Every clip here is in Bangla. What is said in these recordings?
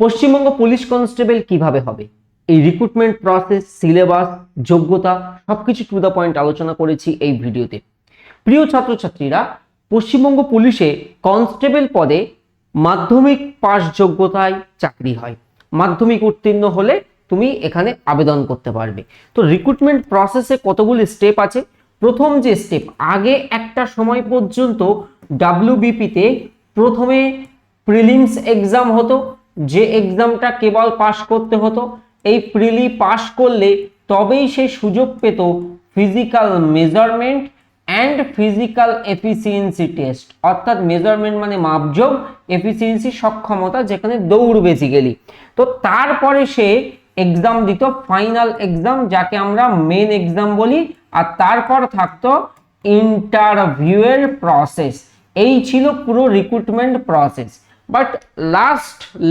পশ্চিমবঙ্গ পুলিশ কনস্টেবল কিভাবে হবে, এই রিক্রুটমেন্ট প্রসেস, সিলেবাস, যোগ্যতা সবকিছু টু দ্য পয়েন্ট আলোচনা করেছি এই ভিডিওতে। প্রিয় ছাত্রছাত্রীরা, পশ্চিমবঙ্গ পুলিশে কনস্টেবল পদে মাধ্যমিক পাস যোগ্যতায় চাকরি হয়। মাধ্যমিক উত্তীর্ণ হলে তুমি এখানে আবেদন করতে পারবে। তো রিক্রুটমেন্ট প্রসেসে কতগুলি স্টেপ আছে। প্রথম যে স্টেপ, আগে একটা সময় পর্যন্ত ডাব্লিউবিপিতে প্রথমে প্রিলিমস এক্সাম হতো, যে এক্সামটা কেবল পাস করতে হতো। এই প্রিলি পাস করলে তবেই সে সুযোগ পেত physical measurement and physical efficiency test, অর্থাৎ মেজারমেন্ট মানে মাপযোগ, এফিসিয়েন্সি সক্ষমতা, যেখানে দৌড় বেসিক্যালি। তো তারপরে সে এক্সাম দিত, ফাইনাল এক্সাম, যাকে আমরা মেন এক্সাম বলি। আর তারপর থাকতো ইন্টারভিউয়ের প্রসেস। এই ছিল পুরো রিক্রুটমেন্ট প্রসেস। বাট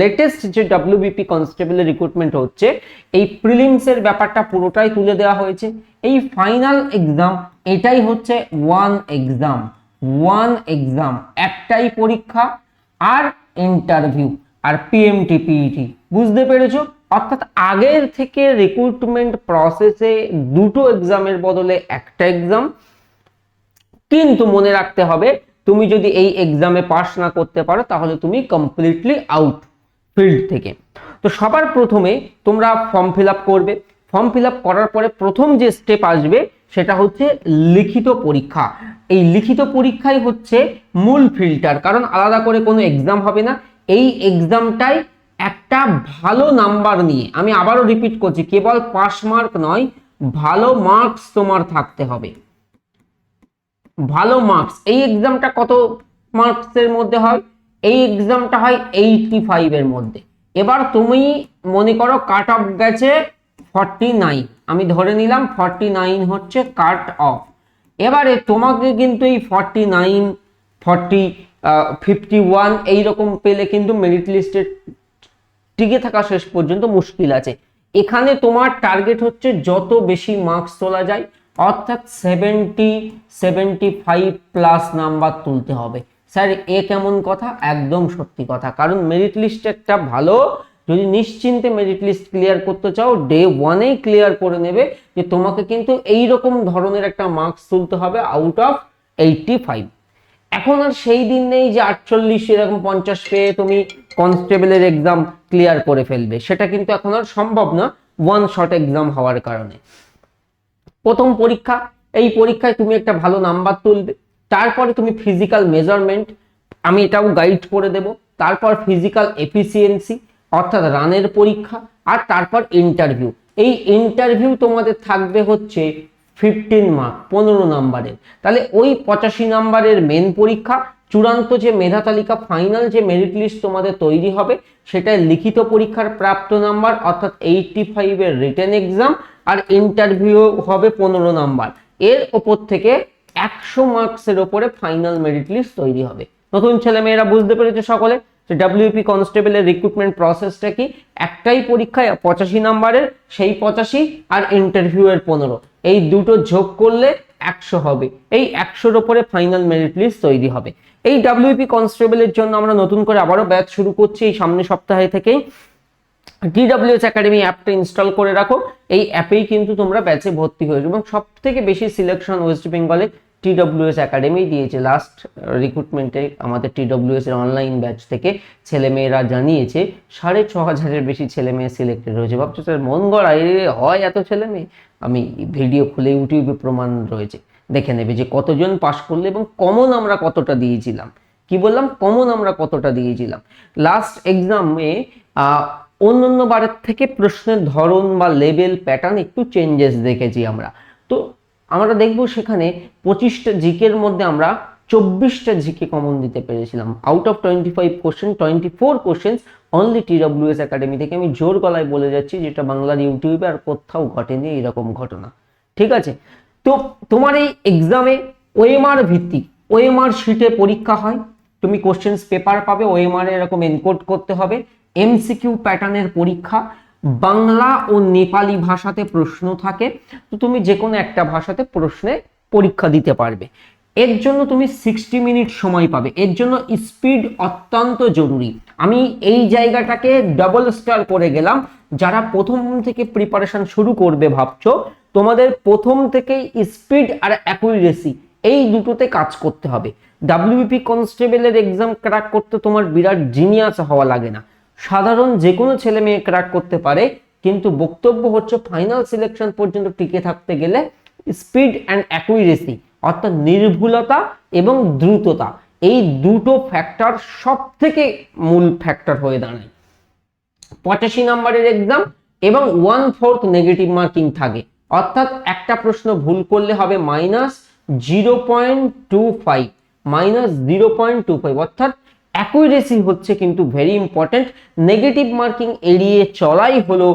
লেটেস্ট যে ডাব্লিউবিপি কনস্টেবলের রিক্রুটমেন্ট হচ্ছে, এই প্রিলিমসের ব্যাপারটা পুরোটাই তুলে দেওয়া হয়েছে। এই ফাইনাল এক্সাম এটাই হচ্ছে ওয়ান এক্সাম, একটাই পরীক্ষা, আর ইন্টারভিউ, আর পিএমটি পিইটি। বুঝতে পেরেছো? অর্থাৎ আগের থেকে রিক্রুটমেন্ট প্রসেসে দুটো এক্সামের বদলে একটা এক্সাম। কিন্তু মনে রাখতে হবে, তুমি যদি এই এক্সামে পাস না করতে পারো তাহলে তুমি কমপ্লিটলি আউট ফিল্ড থেকে। তো সবার প্রথমে তোমরা ফর্ম ফিল আপ করবে। ফর্ম ফিল আপ করার পরে প্রথম যে স্টেপ আসবে সেটা হচ্ছে লিখিত পরীক্ষা। এই লিখিত পরীক্ষাই হচ্ছে মূল ফিল্টার, কারণ আলাদা করে কোনো এক্সাম হবে না। এই এক্সামটাই একটা ভালো নাম্বার নিয়ে, আমি আবারও রিপিট করছি, কেবল পাস মার্ক নয়, ভালো মার্কস তোমার থাকতে হবে। ভালো মার্কস, এই এক্সামটা কত মার্কসের মধ্যে হয়? এই এক্সামটা হয় 85 এর মধ্যে। এবার তুমি মনে করো কাট অফ গেছে 49, আমি ধরে নিলাম 49 হচ্ছে কাট অফ। এবারে তোমাকে কিন্তু এই 49, 40, 51 এইরকম পেলে কিন্তু মেরিট লিস্টে টিকে থাকা শেষ পর্যন্ত মুশকিল আছে। এখানে তোমার টার্গেট হচ্ছে যত বেশি মার্কস তোলা যায়, অর্থাৎ 75 প্লাস নাম্বার তুলতে হবে। স্যার এ কেমন কথা? একদম সত্যি কথা, কারণ মেরিট লিস্ট একটা ভালো, যদি নিশ্চিন্তে মেরিট লিস্ট ক্লিয়ার করতে চাও, ডে ওয়ানেই ক্লিয়ার করে নেবে যে তোমাকে কিন্তু এইরকম ধরনের একটা মার্কস তুলতে হবে আউট অফ 85। এখন আর সেই দিন নেই যে 48 এরকম 50 পেয়ে তুমি কনস্টেবলের এক্সাম ক্লিয়ার করে ফেলবে, সেটা কিন্তু এখন আর সম্ভব না ওয়ান শট এক্সাম হওয়ার কারণে। প্রথম পরীক্ষা, এই পরীক্ষায় তুমি একটা ভালো নাম্বার তুলবে। তারপরে তুমি ফিজিক্যাল মেজারমেন্ট, আমি এটাও গাইড করে দেব। তারপর ফিজিক্যাল এফিসিয়েন্সি অর্থাৎ রানের পরীক্ষা, আর তারপর ইন্টারভিউ। এই ইন্টারভিউ তোমাদের থাকবে হচ্ছে 15 মার্ক, 15 নাম্বারের। তাহলে ওই 85 নাম্বারের মেন পরীক্ষা, চূড়ান্ত যে মেধা তালিকা, ফাইনাল যে মেরিট লিস্ট তোমাদের তৈরি হবে, সেটাই লিখিত পরীক্ষার প্রাপ্ত নাম্বার অর্থাৎ 85 এর রিটেন এক্সাম, আর ইন্টারভিউ হবে 15 নাম্বার। এর ওপর থেকে 100 মার্কসের ওপরে ফাইনাল মেরিট লিস্ট তৈরি হবে। নতুন ছেলে মেয়েরা বুঝতে পেরেছে সকলে যে ডাব্লিউপি কনস্টেবলের রিক্রুটমেন্ট প্রসেসটা কি? একটাই পরীক্ষায় 85 নাম্বারের, সেই 85 আর ইন্টারভিউ এর 15, এই দুটো যোগ করলে 100 হবে। এই 100-র ওপরে ফাইনাল মেরিট লিস্ট তৈরি হবে। এই ডাব্লিউপি কনস্টেবলের জন্য আমরা নতুন করে আবারও ব্যাচ শুরু করছি এই সামনের সপ্তাহে থেকেই। TWS একাডেমি অ্যাপটা ইনস্টল করে রাখো, এই অ্যাপেই কিন্তু তোমরা ব্যাচে ভর্তি হয়ে যাবে। এবং সব থেকে বেশি সিলেকশন ওয়েস্ট বেঙ্গলে TWS একাডেমি দিয়েছে। লাস্ট রিক্রুটমেন্টে আমাদের TWS এর অনলাইন ব্যাচ থেকে ছেলেমেয়েরা জানিয়েছে 6500-এর বেশি ছেলেমেয়ে সিলেক্টেড হয়েছে। ভাবছো স্যার মন গড়ায় হয় এত ছেলেমেয়ে? আমি ভিডিও খুলে ইউটিউবে প্রমাণ রয়েছে, দেখে নেবে যে কতজন পাস করলে এবং কমন আমরা কতটা দিয়েছিলাম। কি বললাম? কমন আমরা কতটা দিয়েছিলাম। লাস্ট এক্সামে অন্যান্য বারের থেকে প্রশ্নের ধরন বা লেভেল প্যাটার্ন একটু চেঞ্জেস দেখেছি আমরা। তো আমরা দেখবো সেখানে 25টা জিকের মধ্যে আমরা 24টা জিকে কমন দিতে পেরেছিলাম। Out of 25 question 24 question only TWS academy থেকে। আমি জোর গলায় বলে যাচ্ছি, যেটা বাংলার ইউটিউবে আর কোথাও ঘটেনি এরকম ঘটনা। ঠিক আছে? তো তোমার এই এক্সামে ওএমআর ভিত্তিক, ওএমআর শিটে পরীক্ষা হয়। তুমি কোশ্চেন্স পেপার পাবে, ওএমআর এরকম এনকোড করতে হবে। এমসিকিউ প্যাটার্নের পরীক্ষা, বাংলা ও নেপালি ভাষাতে প্রশ্ন থাকে। তো তুমি যে কোনো একটা ভাষাতে প্রশ্নে পরীক্ষা দিতে পারবে। এর জন্য তুমি 60 মিনিট সময় পাবে। এর জন্য স্পিড অত্যন্ত জরুরি। আমি এই জায়গাটাকে ডাবল স্টার করে গেলাম। যারা প্রথম থেকে প্রিপারেশন শুরু করবে ভাবছো, তোমাদের প্রথম থেকেই স্পিড আর অ্যাকুরেসি এই দুটোতে কাজ করতে হবে। ডাব্লিউপি কনস্টেবলের এক্সাম ক্র্যাক করতে তোমার বিরাট জিনিয়াস হওয়া লাগে না, সাধারণ যে কোনো ছেলে মেয়ে ক্র্যাক করতে পারে। কিন্তু বক্তব্য হচ্ছে ফাইনাল সিলেকশন পর্যন্ত টিকে থাকতে গেলে স্পিড অ্যান্ড অ্যাকুরেসি অর্থাৎ নির্ভুলতা এবং দ্রুততা, এই দুটো ফ্যাক্টর সব থেকে মূল ফ্যাক্টর হয়ে দাঁড়ায়। 85 নম্বরের এক্সাম এবং 1/4 নেগেটিভ মার্কিং থাকে, অর্থাৎ একটা প্রশ্ন ভুল করলে হবে -0.25, -0.25, অর্থাৎ অ্যাকুরেসি হচ্ছে কিন্তু ভেরি ইম্পর্টেন্ট। নেগেটিভ মার্কিং এড়িয়ে চলাই হলো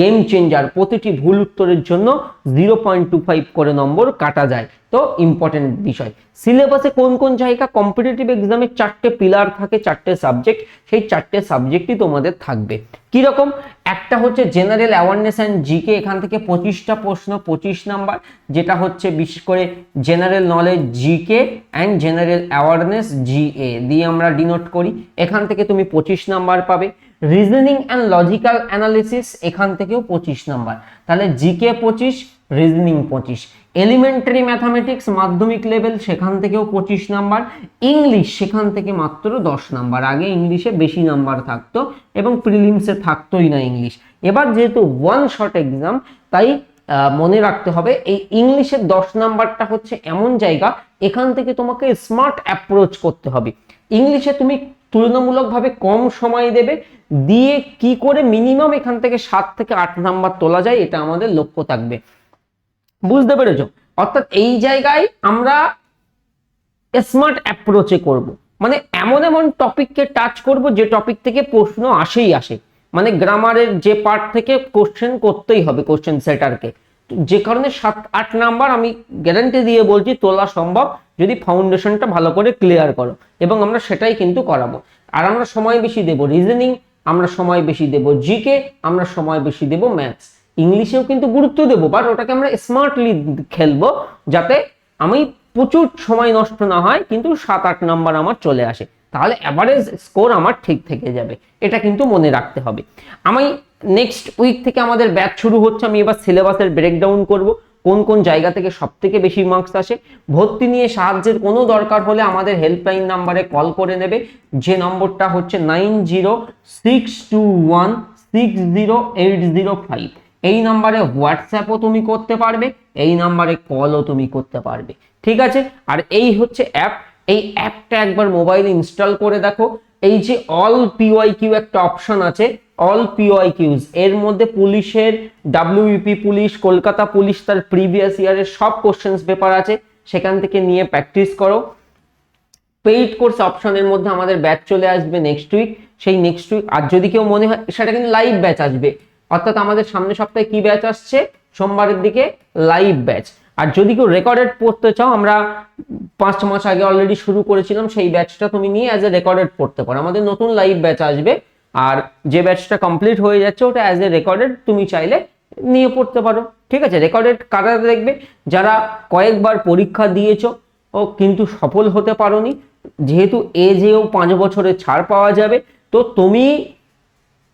গেম চেঞ্জার। প্রতিটি ভুল উত্তরের জন্য 0.25 করে নম্বর কাটা যায়। তো ইম্পর্টেন্ট বিষয়। সিলেবাসে কোন কোন জায়গা, কম্পিটিটিভ এক্সামে 4টে পিলার থাকে, 4টে সাবজেক্ট, সেই 4টে সাবজেক্টই তোমাদের থাকবে। কিরকম? একটা হচ্ছে জেনারেল অ্যাওয়ারনেস অ্যান্ড জিকে, এখান থেকে 25টা প্রশ্ন 25 নাম্বার, যেটা হচ্ছে বিশেষ করে general knowledge GK and general awareness GA দিয়ে আমরা ডিনোট করি। এখান থেকে তুমি 25 নাম্বার পাবে। রিজনিং অ্যান্ড লজিক্যাল অ্যানালিসিস, এখান থেকেও 25 নাম্বার, তাহলে জিকে 25, রিজনিং 25। এলিমেন্টারি ম্যাথামেটিক্স মাধ্যমিক লেভেল, সেখান থেকেও 25 নাম্বার। ইংলিশ সেখান থেকে মাত্র 10 নাম্বার, আগে ইংলিশে বেশি নাম্বার থাকতো এবং প্রিলিমসে থাকতোই না ইংলিশ। এবার যেহেতু ওয়ান শট এক্সাম, তাই মনে রাখতে হবে এই ইংলিশের 10 নাম্বারটা হচ্ছে এমন জায়গা, এখান থেকে তোমাকে স্মার্ট অ্যাপ্রোচ করতে হবে। ইংলিশে তুমি তুলনামূলকভাবে কম সময় দেবে, দিয়ে কি করে মিনিমাম এখান থেকে 7 থেকে 8 নাম্বার তোলা যায়, এটা আমাদের লক্ষ্য থাকবে। বুঝতে পেরেছো? অর্থাৎ এই জায়গায় আমরা স্মার্ট অ্যাপ্রোচে করব, মানে এমন এমন টপিককে টাচ করব যে টপিক থেকে প্রশ্ন আসেই আসে। মানে গ্রামারের যে পার্ট থেকে কোশ্চেন করতেই হবে কোশ্চেন সেটারকে, যে কারণে 7-8 নাম্বার আমি গ্যারান্টি দিয়ে বলছি তোলা সম্ভব, যদি ফাউন্ডেশনটা ভালো করে ক্লিয়ার করো, এবং আমরা সেটাই কিন্তু করাবো। আর আমরা সময় বেশি দেব রিজনিং, আমরা সময় বেশি দেব জিকে, আমরা সময় বেশি দেব ম্যাথস। ইংলিশেও কিন্তু গুরুত্ব দেবো, বাট ওটাকে আমরা স্মার্টলি খেলবো, যাতে আমি প্রচুর সময় নষ্ট না হয়, কিন্তু 7-8 নাম্বার আমার চলে আসে, তাহলে অ্যাভারেজ স্কোর আমার ঠিক থেকে যাবে। এটা কিন্তু মনে রাখতে হবে। আমি নেক্সট উইক থেকে আমাদের ব্যাচ শুরু হচ্ছে, আমি এবার সিলেবাসের ব্রেকডাউন করব, কোন কোন জায়গা থেকে সব থেকে বেশি মার্কস আসে। ভর্তি নিয়ে সাহায্যের কোনো দরকার হলে আমাদের হেল্পলাইন নাম্বারে কল করে নেবে, যে নম্বরটা হচ্ছে 9062160805। এই নাম্বারে হোয়াটসঅ্যাপও তুমি করতে পারবে, এই নাম্বারে কলও তুমি করতে পারবে, ঠিক আছে? আর এই হচ্ছে অ্যাপ, এই অ্যাপটা একবার মোবাইলে ইনস্টল করে দেখো। এই যে অল পিওয়াইকিউ একটা অপশন আছে, অল পিওয়াইকিউজ, এর মধ্যে পুলিশের, ডাব্লিউপি পুলিশ, কলকাতা পুলিশ, তার প্রিভিয়াস ইয়ারের সব কোশ্চেন্স পেপার আছে, সেখান থেকে নিয়ে প্র্যাকটিস করো। পেইড কোর্স অপশনের মধ্যে আমাদের ব্যাচ চলে আসবে নেক্সট উইক, সেই নেক্সট উইক। আর যদি কেউ মনে হয়, সেটা কিন্তু লাইভ ব্যাচ আসবে, অর্থাৎ আমাদের সামনের সপ্তাহে কি ব্যাচ আসছে, সোমবারের দিকে লাইভ ব্যাচ। আর যদি কেউ রেকর্ডেড পড়তে চাও, আমরা 5 মাস আগে অলরেডি শুরু করেছিলাম, সেই ব্যাচটা তুমি নিয়ে অ্যাজ এ রেকর্ডেড পড়তে পারো। আমাদের নতুন লাইভ ব্যাচ আসবে, আর যে ব্যাচটা কমপ্লিট হয়ে যাচ্ছে ওটা অ্যাজ এ রেকর্ডেড তুমি চাইলে নিয়ে পড়তে পারো, ঠিক আছে? রেকর্ডেড কারা দেখবে? যারা কয়েকবার পরীক্ষা দিয়েছো ও কিন্তু সফল হতে পারোনি, যেহেতু এজেও 5 বছরের ছাড় পাওয়া যাবে, তো তুমি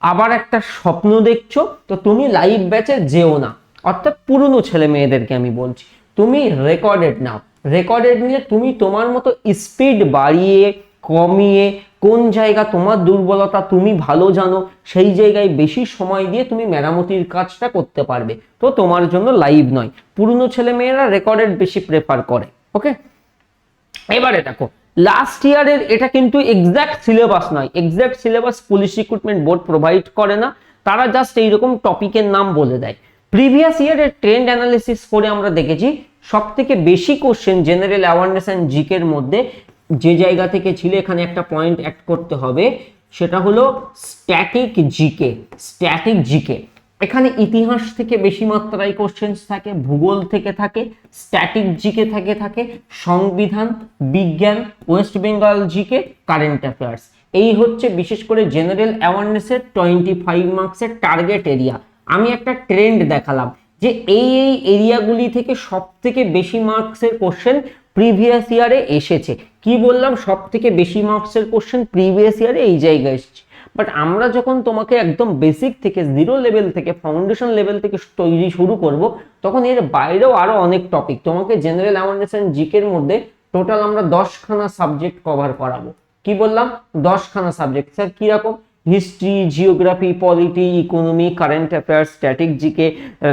আবার একটা স্বপ্ন দেখছো, তো তুমি লাইভ ব্যাচে যেও না। অর্থাৎ পুরনো ছেলে মেয়েদেরকে আমি বলছি, তুমি রেকর্ডেড নাও। রেকর্ডেড নিয়ে তুমি তোমার মতো স্পিড বাড়িয়ে কমিয়ে, কোন জায়গা তোমার দুর্বলতা তুমি ভালো জানো, সেই জায়গায় বেশি সময় দিয়ে তুমি মেরামতির কাজটা করতে পারবে। তো তোমার জন্য লাইভ নয়, পুরনো ছেলে মেয়েরা রেকর্ডেড বেশি প্রেফার করে। ওকে, এবারে দেখো লাস্ট ইয়ারের এটা কিন্তু এক্সাক্ট সিলেবাস নয়, exact syllabus police recruitment board provide করে না, তারা জাস্ট এইরকম টপিকের নাম বলে দেয়। প্রিভিয়াস ইয়ারের ট্রেন্ড অ্যানালিসিস করে আমরা দেখেছি সব থেকে বেশি কোশ্চেন জেনারেল অ্যাওয়ারনেস অ্যান্ড জিকের মধ্যে যে জায়গা থেকে ছিল, এখানে একটা পয়েন্ট অ্যাড করতে হবে, সেটা হলো স্ট্যাটিক জিকে। স্ট্যাটিক জিকে, এখানে ইতিহাস থেকে বেশি মাত্রায় কোশ্চেন্স থাকে, ভূগোল থেকে থাকে, স্ট্যাটিক জিকে থাকে সংবিধান, বিজ্ঞান, West Bengal GK, current affairs. এই হচ্ছে বিশেষ করে জেনারেল অ্যাওয়ারনেসের 25 মার্কসের টার্গেট এরিয়া। আমি একটা ট্রেন্ড দেখালাম যে এই এরিয়াগুলি থেকে সব থেকে বেশি মার্কসের কোশ্চেন প্রিভিয়াস ইয়ারে এসেছে। কি বললাম, সব থেকে বেশি মার্কসের কোশ্চেন প্রিভিয়াস ইয়ারে এই জায়গায় এসেছে। বাট আমরা যখন তোমাকে একদম বেসিক থেকে, জিরো লেভেল থেকে, ফাউন্ডেশন লেভেল থেকে তৈরি শুরু করব, তখন এর বাইরেও আরো অনেক টপিক তোমাকে জেনারেল অ্যাওয়ারনেস এন্ড জিকের মধ্যে টোটাল আমরা 10খানা সাবজেক্ট কভার করাবো। কি বললাম, 10খানা সাবজেক্ট। স্যার কিরকম? History, geography, polity, economy, current affairs, static GK,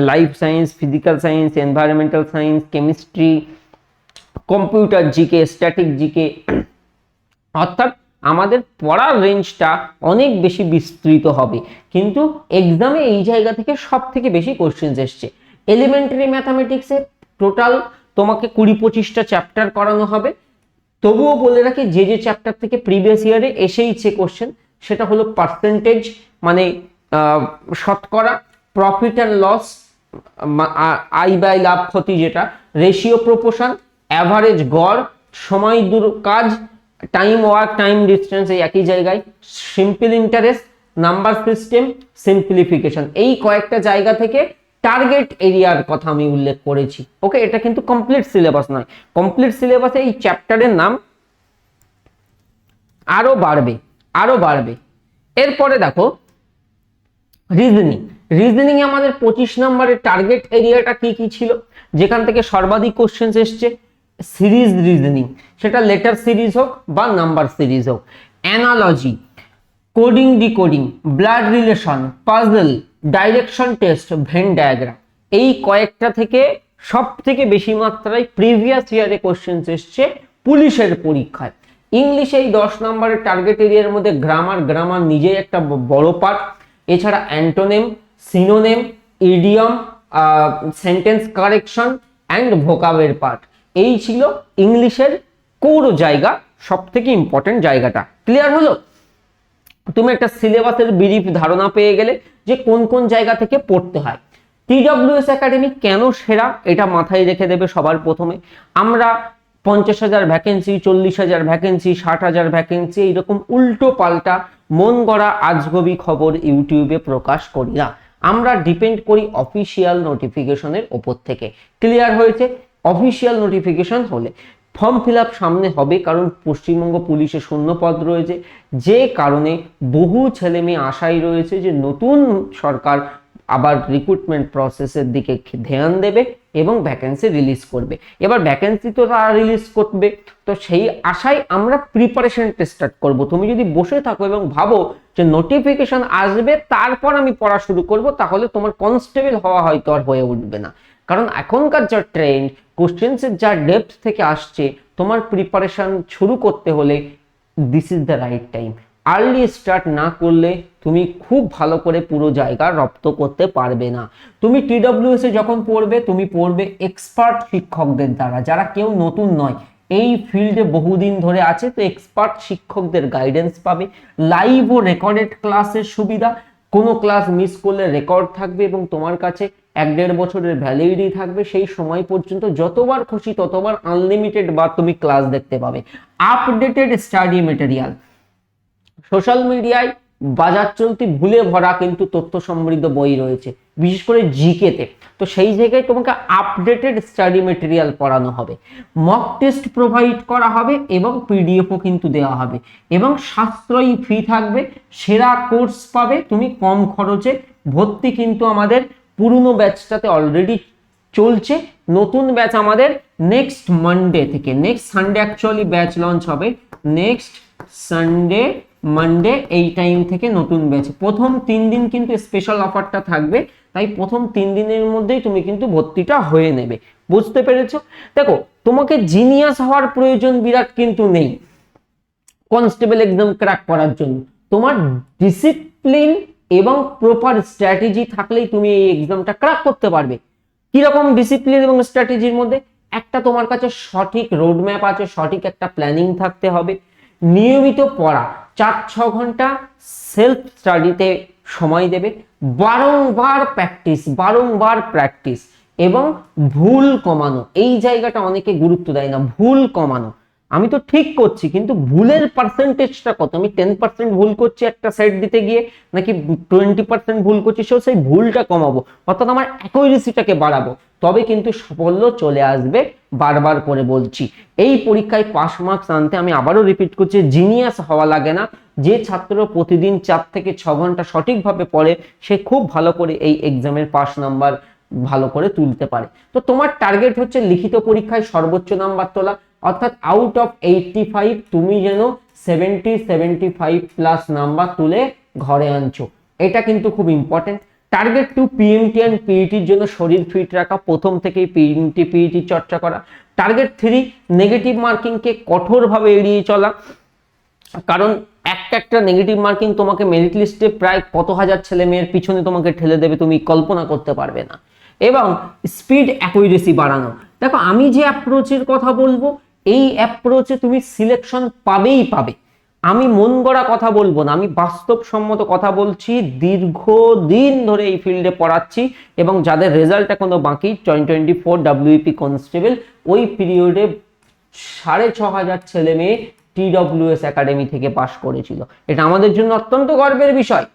life science, physical science, environmental science, chemistry, computer GK, static GK. অর্থাৎ আমাদের পড়ার রেঞ্জটা অনেক বেশি বিস্তৃত হবে, কিন্তু এক্সামে এই জায়গা থেকে সব থেকে বেশি কোশ্চেন্স এসছে। এলিমেন্টারি ম্যাথামেটিক্সে টোটাল তোমাকে 20-25টা চ্যাপ্টার করানো হবে। তবুও বলে রাখি, যে যে চ্যাপ্টার থেকে প্রিভিয়াস ইয়ারে এসেইছে কোশ্চেন, সেটা হলো পার্সেন্টেজ, মানে শতকরা, প্রফিট অ্যান্ড লস, আয় ব্যয় লাভ ক্ষতি, যেটা রেশিও প্রপোর্শন, অ্যাভারেজ গড়, সময় কাজ, টাইম ওয়ার্ক, টাইম ডিস্টেন্স এই একই জায়গায়, simple interest, number system, simplification, এই কয়েকটা জায়গা থেকে টার্গেট এরিয়ার কথা আমি উল্লেখ করেছি। ওকে, এটা কিন্তু কমপ্লিট সিলেবাস নয়। কমপ্লিট সিলেবাসে এই চ্যাপ্টারের নাম আরো বাড়বে, আরো বাড়বে। এরপরে দেখো রিজনিং। রিজনিং এ আমাদের 25 নম্বরের টার্গেট এরিয়াটা কি কি ছিল, যেখান থেকে সর্বাধিক কোশ্চেন এসছে? সিরিজ রিজনিং, সেটা লেটার সিরিজ হোক বা নাম্বার সিরিজ হোক, analogy, coding decoding, blood relation, puzzle, direction test, Venn diagram, এই কয়েকটা থেকে সব থেকে বেশি মাত্রায় প্রিভিয়াস ইয়ারে কোশ্চেন এসছে পুলিশের পরীক্ষায়। ইংলিশে এই 10 নম্বরের টার্গেট এরিয়ার মধ্যে গ্রামার নিজেই একটা বড় পার্ট। এছাড়া antonym, synonym, idiom, sentence correction and ভোকাবের পার্ট। এই ছিল ইংলিশের কোর জায়গা, সব থেকে ইম্পর্টেন্ট জায়গাটা। ক্লিয়ার হলো? তুমি একটা সিলেবাসের ব্রিফ ধারণা পেয়ে গেলে যে কোন কোন জায়গা থেকে পড়তে হয়। TWS একাডেমি কেন সেরা, এটা মাথায় রেখে দেবে সবার প্রথমে। আমরা 50,000 ভ্যাকেন্সি, 40,000 ভ্যাকেন্সি, 60,000 ভ্যাকেন্সি, এইরকম উল্টো পাল্টা মন গড়া আজগবি খবর ইউটিউবে প্রকাশ করি না। আমরা ডিপেন্ড করি অফিসিয়াল নোটিফিকেশনের ওপর থেকে। ক্লিয়ার হয়েছে? অফিসিয়াল নোটিফিকেশন হলে ফর্ম ফিল আপ সামনে হবে, কারণ পশ্চিমবঙ্গ পুলিশে শূন্য পদ রয়েছে, যে কারণে বহু ছেলে মেয়ে আশায় রয়েছে যে নতুন সরকার আবার রিক্রুটমেন্ট প্রসেসের দিকে ধ্যান দেবে এবং ভ্যাকেন্সি রিলিজ করবে। এবার ভ্যাকেন্সি তো তারা রিলিজ করবে, তো সেই আশায় আমরা প্রিপারেশনটা স্টার্ট করব। তুমি যদি বসে থাকো এবং ভাবো যে নোটিফিকেশন আসবে তারপর আমি পড়া শুরু করব, তাহলে তোমার কনস্টেবল হওয়া হয়তো আর হয়ে উঠবে না। কারণ এখনকার যা ট্রেন্ড, কোশ্চেন্সের যা ডেপথ থেকে আসছে, তোমার প্রিপারেশন শুরু করতে হলে this is the right time. Early start না করলে তুমি খুব ভালো করে পুরো জায়গা রপ্ত করতে পারবে না। তুমি TWS এ যখন পড়বে, তুমি পড়বে এক্সপার্ট শিক্ষকদের দ্বারা, যারা কেউ নতুন নয়, এই ফিল্ডে বহুদিন ধরে আছে। তো এক্সপার্ট শিক্ষকদের গাইডেন্স পাবে, লাইভ ও রেকর্ডেড ক্লাসের সুবিধা, কোনো ক্লাস মিস করলে রেকর্ড থাকবে এবং তোমার কাছে 1-1.5 বছরের ভ্যালিডিটি থাকবে। সেই সময় পর্যন্ত যতবার খুশি ততবার আনলিমিটেড বার তুমি ক্লাস দেখতে পাবে। আপডেটেড স্টাডি মেটেরিয়াল, সোশ্যাল মিডিয়ায় বাজার চলতি ভুলে ভরা কিন্তু তথ্য সমৃদ্ধ বই রয়েছে, বিশেষ করে জিকেতে। তো সেই জায়গায় তোমাকে আপডেটেড স্টাডি মেটেরিয়াল পড়ানো হবে, মক টেস্ট প্রোভাইড করা হবে এবং পিডিএফও কিন্তু দেওয়া হবে, এবং সাশ্রয়ী ফি থাকবে। সেরা কোর্স পাবে তুমি কম খরচে। ভর্তি কিন্তু আমাদের পুরনো ব্যাচটাতে অলরেডি চলছে, নতুন ব্যাচ আমাদের নেক্সট মানডে থেকে, next Sunday actually batch launch হবে, নেক্সট সানডে মানডে এই টাইম থেকে নতুন ব্যাচ। প্রথম 3 দিন কিন্তু স্পেশাল অফারটা থাকবে, তাই প্রথম 3 দিনের মধ্যেই তুমি কিন্তু ভর্তিটা হয়ে নেবে। বুঝতে পেরেছো? দেখো, তোমাকে জিনিয়াস হওয়ার প্রয়োজন বিরাট কিন্তু নেই কনস্টেবল এক্সাম ক্র্যাক করার জন্য। তোমার ডিসিপ্লিন এবং প্রপার স্ট্র্যাটেজি থাকলেই তুমি এই এক্সামটা ক্র্যাক করতে পারবে। কিরকম ডিসিপ্লিন এবং স্ট্র্যাটেজির মধ্যে? একটা তোমার কাছে সঠিক রোডম্যাপ আছে, সঠিক একটা প্ল্যানিং থাকতে হবে, নিয়মিত পড়া, 4-6 ঘন্টা সেলফ স্টাডিতে সময় দেবে, বারংবার প্র্যাকটিস এবং ভুল কমানো। এই জায়গাটা অনেকে গুরুত্ব দেয় না, ভুল কমানো। আমি তো ঠিক করছি, কিন্তু ভুলের পার্সেন্টেজটা কত? আমি 10% ভুল করছি একটা সেট দিতে গিয়ে, নাকি 20% ভুল করছি, সেই ভুলটা কমাবো, অর্থাৎ আমার অ্যাকুরেসিটাকে বাড়াবো, তবে কিন্তু সাফল্য চলে আসবে। বারবার করে বলছি, এই পরীক্ষায় পাস মার্কস আনতে, আমি আবারও রিপিট করছি, জিনিয়াস হওয়া লাগে না। যে ছাত্র প্রতিদিন 4 থেকে 6 ঘন্টা সঠিকভাবে পড়ে, সে খুব ভালো করে এই এক্সামের পাস নাম্বার ভালো করে তুলতে পারে। তো তোমার টার্গেট হচ্ছে লিখিত পরীক্ষায় সর্বোচ্চ নাম্বার তোলা, অর্থাৎ আউট অফ 85 তুমি যেন 75 প্লাস নাম্বার তুলে ঘরে আনছো, এটা কিন্তু খুব ইম্পর্টেন্ট। টার্গেট 2 পিএমটি এন্ড পিইটির জন্য শরীর ফিট রাখা, প্রথম থেকেই পিএমটি পিইটি চর্চা করা। টার্গেট 3 নেগেটিভ মার্কিংকে কঠোরভাবে এড়িয়ে চলা, কারণ একটা নেগেটিভ মার্কিং তোমাকে মেরিট লিস্টে প্রায় কত হাজার ছেলে মেয়ের পিছনে তোমাকে ঠেলে দেবে, তুমি কল্পনা করতে পারবে না। এবং স্পিড অ্যাকুরেসি বাড়ানো। দেখো, আমি যে অ্যাপ্রোচের কথা বলবো, এই অ্যাপ্রোচে তুমি সিলেকশন পাবেই পাবে। আমি মন গড়া কথা বলবো না, আমি বাস্তবসম্মত কথা বলছি। দীর্ঘদিন ধরে এই ফিল্ডে পড়াচ্ছি, এবং যাদের রেজাল্ট এখনো বাকি, 2024 WEP কনস্টেবল, ওই পিরিয়ডে 6500 ছেলে মেয়ে TWS একাডেমি থেকে পাশ করেছিল। এটা আমাদের জন্য অত্যন্ত গর্বের বিষয়।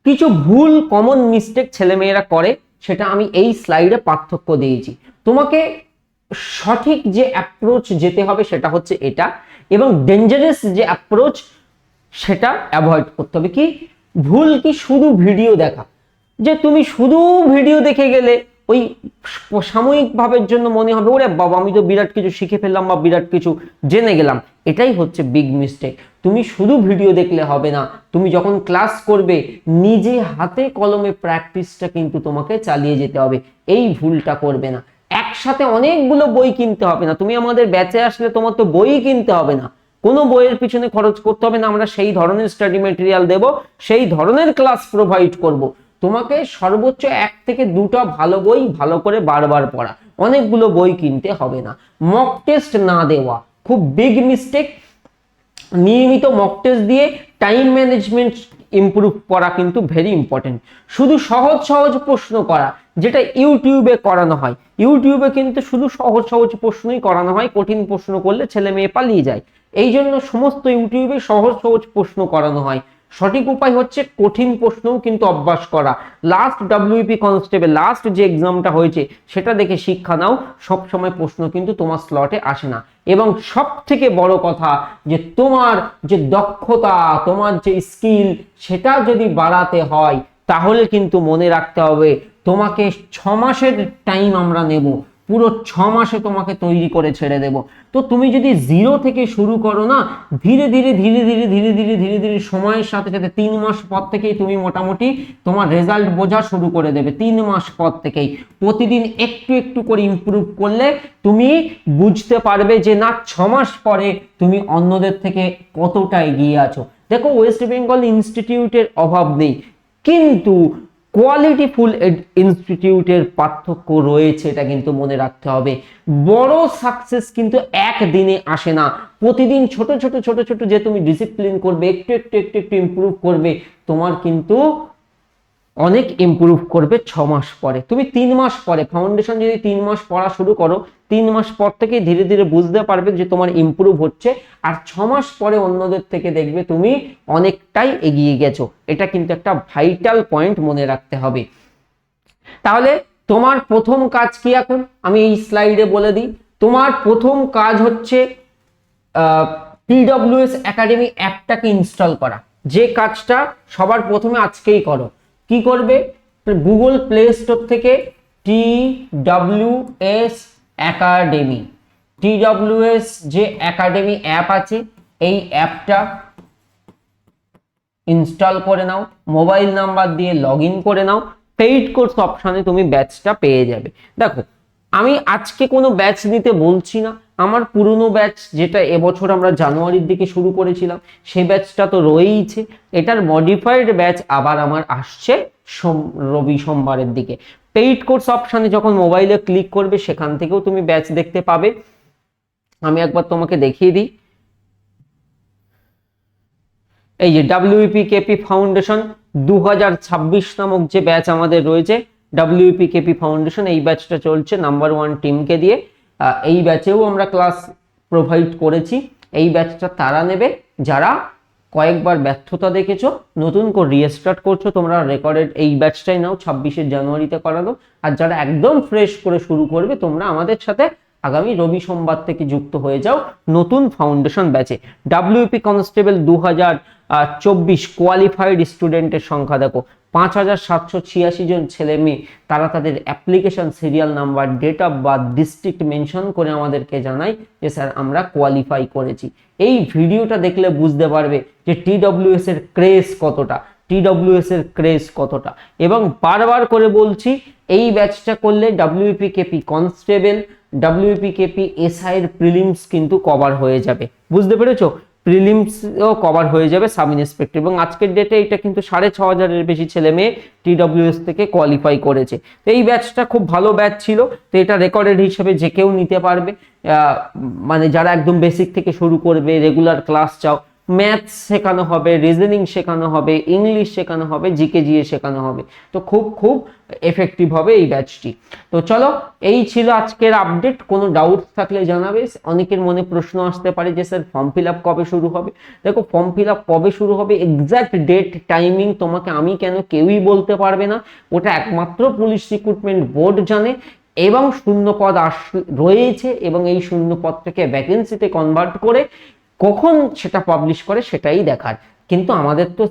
কিছু ভুল কমন মিস্টেক ছেলেমেয়েরা করে, সেটা আমি এই স্লাইডে পার্থক্য দিয়েছি। তোমাকে সঠিক যে অ্যাপ্রোচ যেতে হবে সেটা হচ্ছে এটা, এবং ডেঞ্জারাস যে অ্যাপ্রোচ সেটা অ্যাভয়েড করতে হবে। কি ভুল? কি শুধু ভিডিও দেখা, যে তুমি শুধু ভিডিও দেখে গেলে ওই সাময়িক ভাবের জন্য মনে হবে ওরে বাবা আমি তো বিরাট কিছু শিখে ফেললাম বা বিরাট কিছু জেনে গেলাম, এটাই হচ্ছে বিগ মিস্টেক। তুমি শুধু ভিডিও দেখলে হবে না, তুমি যখন ক্লাস করবে নিজে হাতে কলমে প্র্যাকটিসটা কিন্তু তোমাকে চালিয়ে যেতে হবে, এই ভুলটা করবে না। একসাথে অনেকগুলো বই কিনতে হবে না, তুমি আমাদের ব্যাচে আসলে তোমার তো বই কিনতে হবে না, কোনো বইয়ের পিছনে খরচ করতে হবে না। আমরা সেই ধরনের স্টাডি মেটেরিয়াল দেব, সেই ধরনের ক্লাস প্রোভাইড করব। তোমাকে সর্বোচ্চ 1 থেকে 2টা ভালো বই ভালো করে বারবার পড়া, অনেকগুলো বই কিনতে হবে না। মক টেস্ট না দেওয়া খুব বিগ মিস্টেক। নিয়মিত মক টেস্ট দিয়ে টাইম ম্যানেজমেন্ট ইমপ্রুভ করা কিন্তু ভেরি ইম্পর্টেন্ট। শুধু সহজ সহজ প্রশ্ন করা, যেটা ইউটিউবে করানো হয়, ইউটিউবে কিন্তু শুধু সহজ সহজ প্রশ্নই করানো হয়, কঠিন প্রশ্ন করলে ছেলে মেয়ে পালিয়ে যায়। এই জন্য সমস্ত ইউটিউবে সহজ সহজ প্রশ্ন করানো হয়। সঠিক উপায় হচ্ছে কঠিন প্রশ্নও কিন্তু অভ্যাস করা। লাস্ট WEP কনস্টেবল, লাস্ট যে এক্সামটা হয়েছে সেটা দেখে শিক্ষা নাও, সব সময় প্রশ্ন কিন্তু তোমার স্লটে আসে না। এবং সব থেকে বড় কথা, যে তোমার যে দক্ষতা, তোমার যে স্কিল, সেটা যদি বাড়াতে হয়, তাহলে কিন্তু মনে রাখতে হবে তোমাকে 6 মাসের টাইম আমরা নেব, পুরো 6 মাসে তোমাকে তৈরি করে ছেড়ে দেব। তো তুমি যদি 0 থেকে শুরু করো না, ধীরে ধীরে ধীরে ধীরে ধীরে ধীরে ধীরে ধীরে সময়ের সাথে সাথে 3 মাস পর থেকেই তুমি মোটামুটি তোমার রেজাল্ট বোঝা শুরু করে দেবে। 3 মাস পর থেকেই প্রতিদিন একটু একটু করে ইমপ্রুভ করলে তুমি বুঝতে পারবে যে না 6 মাস পরে তুমি অন্যদের থেকে কতটা এগিয়ে আছো। দেখো, ওয়েস্ট বেঙ্গল ইনস্টিটিউটের অভাব নেই, কিন্তু কোয়ালিটিফুল ইনস্টিটিউটের পার্থক্য রয়েছে, এটা কিন্তু মনে রাখতে হবে। বড় সাকসেস কিন্তু একদিনে আসে না, প্রতিদিন ছোট ছোট ছোট ছোট যে তুমি ডিসিপ্লিন করবে, একটু একটু একটু একটু ইমপ্রুভ করবে, তোমার কিন্তু অনেক ইমপ্রুভ করবে 6 মাস পরে। তুমি 3 মাস পরে ফাউন্ডেশন যদি 3 মাস পড়া শুরু করো, 3 মাস পর থেকে ধীরে ধীরে বুঝতে পারবে যে তোমার ইমপ্রুভ হচ্ছে, আর 6 মাস পরে অন্যদের থেকে দেখবে তুমি অনেকটাই এগিয়ে গেছো। এটা কিন্তু একটা ভাইটাল পয়েন্ট মনে রাখতে হবে। তাহলে তোমার প্রথম কাজ কি? এখন আমি এই স্লাইডে বলে দিই, তোমার প্রথম কাজ হচ্ছে TWS একাডেমি অ্যাপটাকে ইনস্টল করা। যে কাজটা সবার প্রথমে আজকেই করো। কি করবে? গুগল প্লে স্টোর থেকে TWS একাডেমি, TWS যে একাডেমি অ্যাপ আছে, এই অ্যাপটা ইনস্টল করে নাও, মোবাইল নাম্বার দিয়ে লগইন করে নাও, পেইড কোর্স অপশনে তুমি ব্যাচটা পেয়ে যাবে। দেখো, আমি আজকে কোনো ব্যাচ নিতে বলছি না, আমার পুরনো ব্যাচ যেটা এবছর আমরা জানুয়ারির দিকে শুরু করেছিলাম, সেই ব্যাচটা তো রয়েইছে। এটার মডিফাইড ব্যাচ আবার আমার আসছে রবি সোমবারের দিকে। পেইড কোর্স অপশনে যখন মোবাইলে ক্লিক করবে, সেখান থেকেও তুমি ব্যাচ দেখতে পাবে। আমি একবার তোমাকে দেখিয়ে দিই, এই যে WEP KP ফাউন্ডেশন 2026 নামক যে ব্যাচ আমাদের রয়েছে, WEP KP ফাউন্ডেশন, এই ব্যাচটা চলছে নাম্বার 1 টিমকে দিয়ে। এই ব্যাচেও আমরা ক্লাস প্রোভাইড করেছি। এই ব্যাচটা তারা নেবে যারা কয়েকবার ব্যর্থতা দেখেছো, নতুন করে রিস্টার্ট করছো, তোমরা রেকর্ডেড এই ব্যাচটাই নাও, 26শে জানুয়ারিতে করানো। আর যারা একদম ফ্রেশ করে শুরু করবে, তোমরা আমাদের সাথে আগামী রবি সোমবার থেকে যুক্ত হয়ে যাও নতুন ফাউন্ডেশন ব্যাচে। ডাব্লিউপি কনস্টেবল 2024 কোয়ালিফাইড স্টুডেন্টের সংখ্যা দেখো 5786 জন ছেলে মেয়ে, তারা তাদের application serial number, date of birth, district mention করে আমাদেরকে জানায় যে স্যার আমরা কোয়ালিফাই করেছি। এই ভিডিওটা দেখলে বুঝতে পারবে যে টিডব্লিউএস এর ক্রেজ কতটা, টিডব্লিউএস এর ক্রেজ কতটা। এবং বারবার করে বলছি, এই ব্যাচটা করলে WP KP constable, WP KP SI এর প্রিলিমস কিন্তু কভার হয়ে যাবে, বুঝতে পেরেছো? প্রিলিমসও কভার হয়ে যাবে সাব ইন্সপেক্টর। এবং আজকের ডেটে এটা কিন্তু 6500-এর বেশি ছেলে মেয়ে টিডব্লিউএস থেকে কোয়ালিফাই করেছে। তো এই ব্যাচটা খুব ভালো ব্যাচ ছিল। তো এটা রেকর্ডেড হিসেবে যে কেউ নিতে পারবে, মানে যারা একদম বেসিক থেকে শুরু করবে, রেগুলার ক্লাস চাও, ম্যাথস শেখানো হবে, রিজনিং শেখানো হবে, ইংলিশ শেখানো হবে, জিকে জিএ শেখানো হবে। তো খুব খুব এফেক্টিভ হবে এই ব্যাচটি। তো চলো, এই ছিল আজকের আপডেট। কোনো ডাউট থাকলে জানাবে। অনেকের মনে প্রশ্ন আসতে পারে যে স্যার ফর্ম ফিল আপ কবে শুরু হবে। দেখো, ফর্ম ফিল আপ কবে শুরু হবে এক্সাক্ট ডেট টাইমিং তোমাকে আমি কেন কেউই বলতে পারবে না, ওটা একমাত্র পুলিশ রিক্রুটমেন্ট বোর্ড জানে। এবং শূন্য পদ রয়েছে, এবং এই শূন্য পদটাকে ভ্যাকেন্সিতে কনভার্ট করে কখন সেটা পাবলিশ করে সেটাই দেখার। কিন্তু আমাদের তো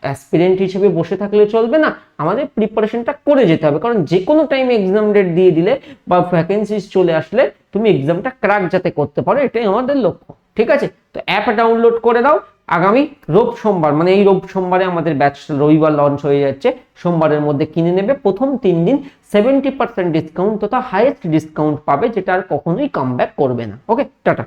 অ্যাসপিরেন্ট হিসেবে বসে থাকলে চলবে না, আমাদের প্রিপারেশনটা করে যেতে হবে। কারণ যে কোনো টাইমে এক্সাম ডেট দিয়ে দিলে বা ভ্যাকেন্সিস চলে আসলে তুমি এক্সামটা ক্র্যাক যাতে করতে পারো, এটাই আমাদের লক্ষ্য। ঠিক আছে? তো অ্যাপ ডাউনলোড করে দাও। আগামী সোমবার, মানে এই সোমবারে আমাদের ব্যাচটা রবিবার লঞ্চ হয়ে যাচ্ছে, সোমবারের মধ্যে কিনে নেবে। প্রথম 3 দিন 70% ডিসকাউন্ট তথা হাইয়েস্ট ডিসকাউন্ট পাবে, যেটা আর কখনোই কাম ব্যাক করবে না। ওকে, টাটা।